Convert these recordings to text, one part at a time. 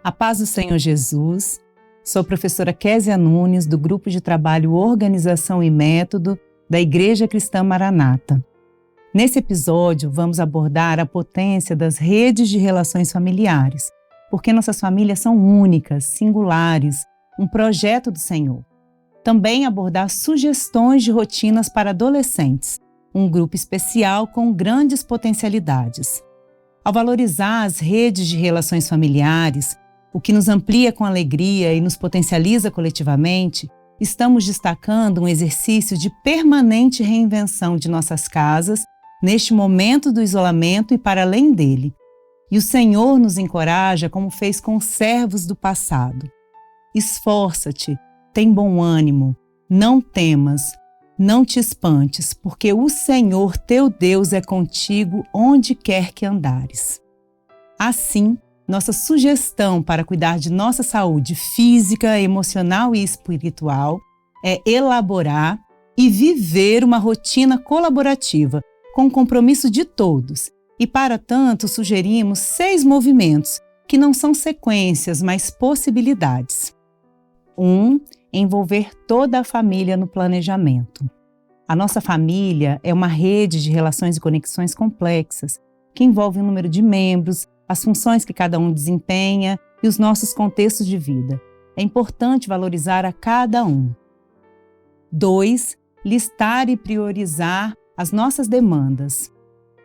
A paz do Senhor Jesus. Sou a professora Késia Nunes, do Grupo de Trabalho Organização e Método da Igreja Cristã Maranata. Nesse episódio, vamos abordar a potência das redes de relações familiares, porque nossas famílias são únicas, singulares, um projeto do Senhor. Também abordar sugestões de rotinas para adolescentes, um grupo especial com grandes potencialidades. Ao valorizar as redes de relações familiares, o que nos amplia com alegria e nos potencializa coletivamente, estamos destacando um exercício de permanente reinvenção de nossas casas neste momento do isolamento e para além dele. E o Senhor nos encoraja como fez com os servos do passado. Esforça-te, tem bom ânimo, não temas, não te espantes, porque o Senhor teu Deus é contigo onde quer que andares. Assim, nossa sugestão para cuidar de nossa saúde física, emocional e espiritual é elaborar e viver uma rotina colaborativa, com o compromisso de todos. E, para tanto, sugerimos 6 movimentos, que não são sequências, mas possibilidades. 1. Envolver toda a família no planejamento. A nossa família é uma rede de relações e conexões complexas, que envolve o número de membros, as funções que cada um desempenha e os nossos contextos de vida. É importante valorizar a cada um. 2. Listar e priorizar as nossas demandas.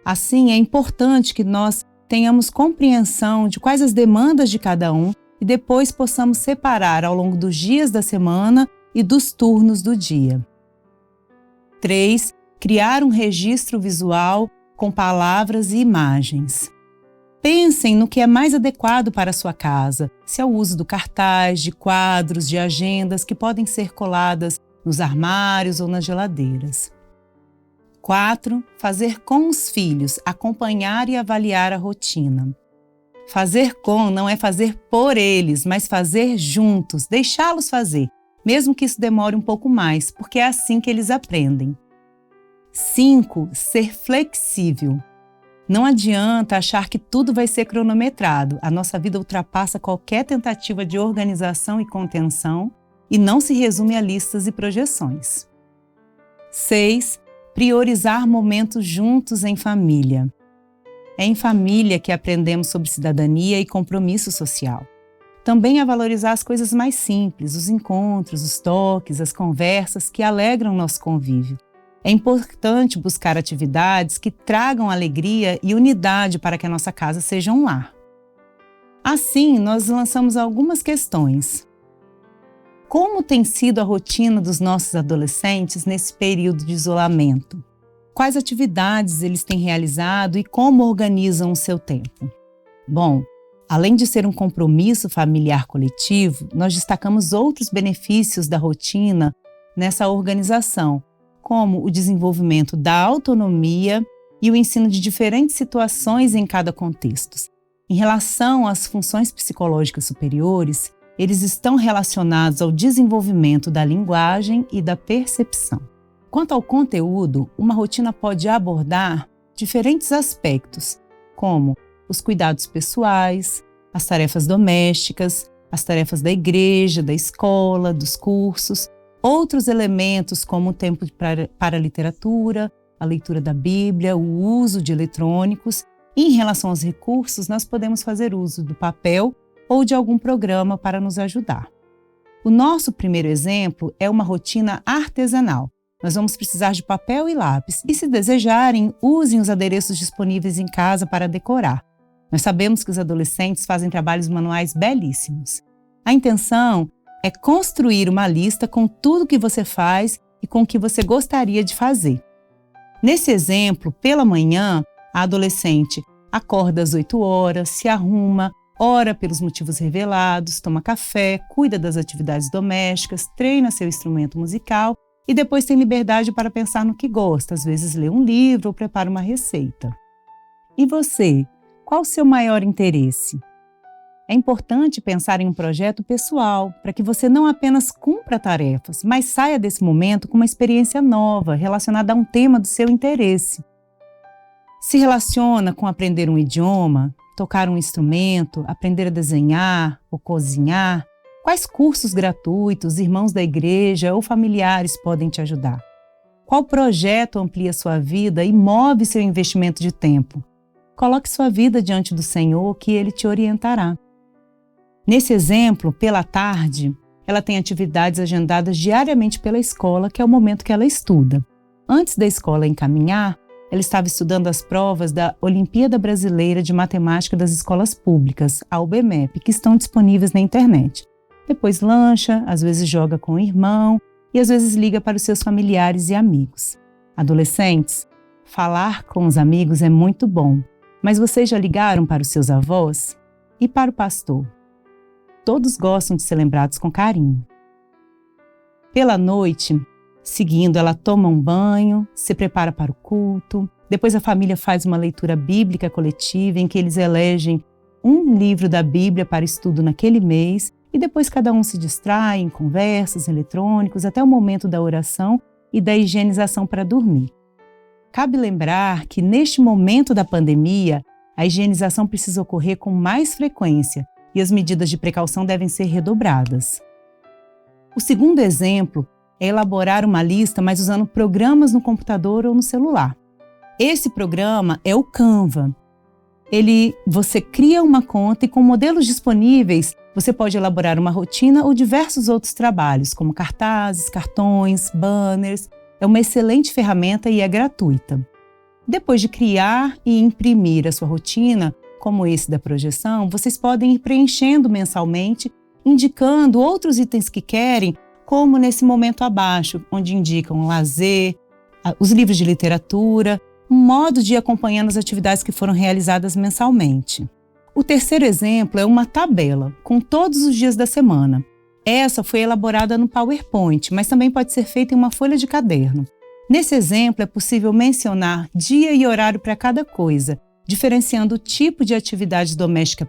Assim, é importante que nós tenhamos compreensão de quais as demandas de cada um e depois possamos separar ao longo dos dias da semana e dos turnos do dia. 3. Criar um registro visual com palavras e imagens. Pensem no que é mais adequado para a sua casa, se é o uso do cartaz, de quadros, de agendas que podem ser coladas nos armários ou nas geladeiras. 4. Fazer com os filhos, acompanhar e avaliar a rotina. Fazer com não é fazer por eles, mas fazer juntos, deixá-los fazer, mesmo que isso demore um pouco mais, porque é assim que eles aprendem. 5. Ser flexível. Não adianta achar que tudo vai ser cronometrado. A nossa vida ultrapassa qualquer tentativa de organização e contenção e não se resume a listas e projeções. 6. Priorizar momentos juntos em família. É em família que aprendemos sobre cidadania e compromisso social. Também a valorizar as coisas mais simples, os encontros, os toques, as conversas que alegram nosso convívio. É importante buscar atividades que tragam alegria e unidade para que a nossa casa seja um lar. Assim, nós lançamos algumas questões. Como tem sido a rotina dos nossos adolescentes nesse período de isolamento? Quais atividades eles têm realizado e como organizam o seu tempo? Bom, além de ser um compromisso familiar coletivo, nós destacamos outros benefícios da rotina nessa organização, como o desenvolvimento da autonomia e o ensino de diferentes situações em cada contexto. Em relação às funções psicológicas superiores, eles estão relacionados ao desenvolvimento da linguagem e da percepção. Quanto ao conteúdo, uma rotina pode abordar diferentes aspectos, como os cuidados pessoais, as tarefas domésticas, as tarefas da igreja, da escola, dos cursos, outros elementos como o tempo para a literatura, a leitura da Bíblia, o uso de eletrônicos. E em relação aos recursos, nós podemos fazer uso do papel ou de algum programa para nos ajudar. O nosso primeiro exemplo é uma rotina artesanal. Nós vamos precisar de papel e lápis e, se desejarem, usem os adereços disponíveis em casa para decorar. Nós sabemos que os adolescentes fazem trabalhos manuais belíssimos. A intenção é construir uma lista com tudo que você faz e com o que você gostaria de fazer. Nesse exemplo, pela manhã, a adolescente acorda às 8 horas, se arruma, ora pelos motivos revelados, toma café, cuida das atividades domésticas, treina seu instrumento musical e depois tem liberdade para pensar no que gosta, às vezes lê um livro ou prepara uma receita. E você, qual o seu maior interesse? É importante pensar em um projeto pessoal, para que você não apenas cumpra tarefas, mas saia desse momento com uma experiência nova, relacionada a um tema do seu interesse. Se relaciona com aprender um idioma? tocar um instrumento, aprender a desenhar ou cozinhar? Quais cursos gratuitos, irmãos da igreja ou familiares podem te ajudar? Qual projeto amplia sua vida e move seu investimento de tempo? Coloque sua vida diante do Senhor, que Ele te orientará. Nesse exemplo, pela tarde, ela tem atividades agendadas diariamente pela escola, que é o momento que ela estuda. Antes da escola encaminhar, ela estava estudando as provas da Olimpíada Brasileira de Matemática das Escolas Públicas, a UBMEP, que estão disponíveis na internet. Depois lancha, às vezes joga com o irmão e às vezes liga para os seus familiares e amigos. Adolescentes, falar com os amigos é muito bom, mas vocês já ligaram para os seus avós? E para o pastor? Todos gostam de ser lembrados com carinho. Pela noite, seguindo, ela toma um banho, se prepara para o culto. Depois a família faz uma leitura bíblica coletiva em que eles elegem um livro da Bíblia para estudo naquele mês e depois cada um se distrai em conversas, eletrônicos, até o momento da oração e da higienização para dormir. Cabe lembrar que neste momento da pandemia, a higienização precisa ocorrer com mais frequência e as medidas de precaução devem ser redobradas. O segundo exemplo é elaborar uma lista, mas usando programas no computador ou no celular. Esse programa é o Canva. Você cria uma conta e com modelos disponíveis, você pode elaborar uma rotina ou diversos outros trabalhos, como cartazes, cartões, banners. É uma excelente ferramenta e é gratuita. Depois de criar e imprimir a sua rotina, como esse da projeção, vocês podem ir preenchendo mensalmente, indicando outros itens que querem, como nesse momento abaixo, onde indicam lazer, os livros de literatura, um modo de ir acompanhando as atividades que foram realizadas mensalmente. O terceiro exemplo é uma tabela, com todos os dias da semana. Essa foi elaborada no PowerPoint, mas também pode ser feita em uma folha de caderno. Nesse exemplo, é possível mencionar dia e horário para cada coisa, diferenciando o tipo de atividade doméstica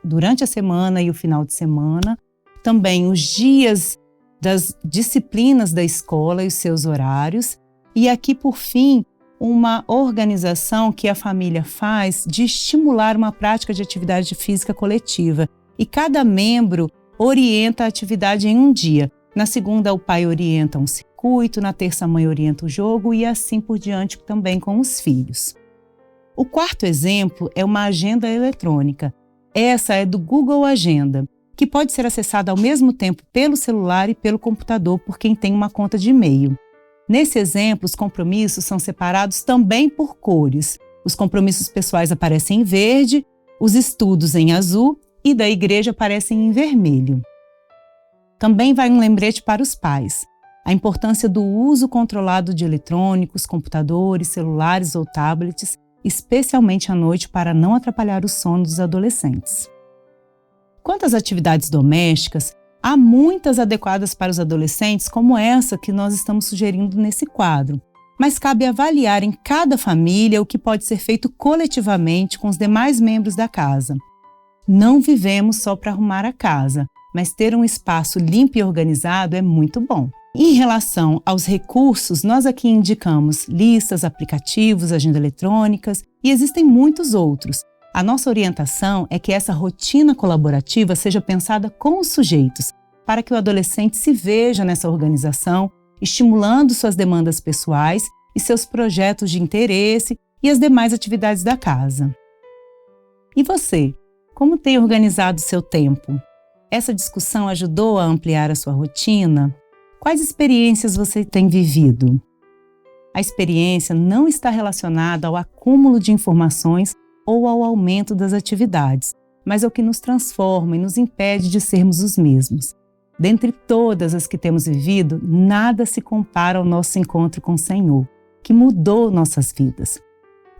durante a semana e o final de semana, também os dias das disciplinas da escola e os seus horários, e aqui, por fim, uma organização que a família faz de estimular uma prática de atividade física coletiva, e cada membro orienta a atividade em um dia. Na segunda, o pai orienta um circuito, na terça, a mãe orienta o jogo e assim por diante também com os filhos. O quarto exemplo é uma agenda eletrônica. Essa é do Google Agenda, que pode ser acessada ao mesmo tempo pelo celular e pelo computador por quem tem uma conta de e-mail. Nesse exemplo, os compromissos são separados também por cores. Os compromissos pessoais aparecem em verde, os estudos em azul e da igreja aparecem em vermelho. Também vai um lembrete para os pais. A importância do uso controlado de eletrônicos, computadores, celulares ou tablets, especialmente à noite, para não atrapalhar o sono dos adolescentes. Quanto às atividades domésticas, há muitas adequadas para os adolescentes, como essa que nós estamos sugerindo nesse quadro. Mas cabe avaliar em cada família o que pode ser feito coletivamente com os demais membros da casa. Não vivemos só para arrumar a casa, mas ter um espaço limpo e organizado é muito bom. Em relação aos recursos, nós aqui indicamos listas, aplicativos, agenda eletrônicas e existem muitos outros. A nossa orientação é que essa rotina colaborativa seja pensada com os sujeitos, para que o adolescente se veja nessa organização, estimulando suas demandas pessoais e seus projetos de interesse e as demais atividades da casa. E você, como tem organizado seu tempo? Essa discussão ajudou a ampliar a sua rotina? Quais experiências você tem vivido? A experiência não está relacionada ao acúmulo de informações ou ao aumento das atividades, mas ao que nos transforma e nos impede de sermos os mesmos. Dentre todas as que temos vivido, nada se compara ao nosso encontro com o Senhor, que mudou nossas vidas.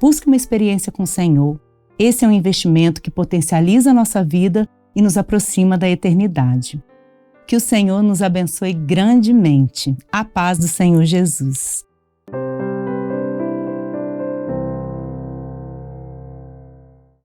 Busque uma experiência com o Senhor. Esse é um investimento que potencializa a nossa vida e nos aproxima da eternidade. Que o Senhor nos abençoe grandemente. A paz do Senhor Jesus.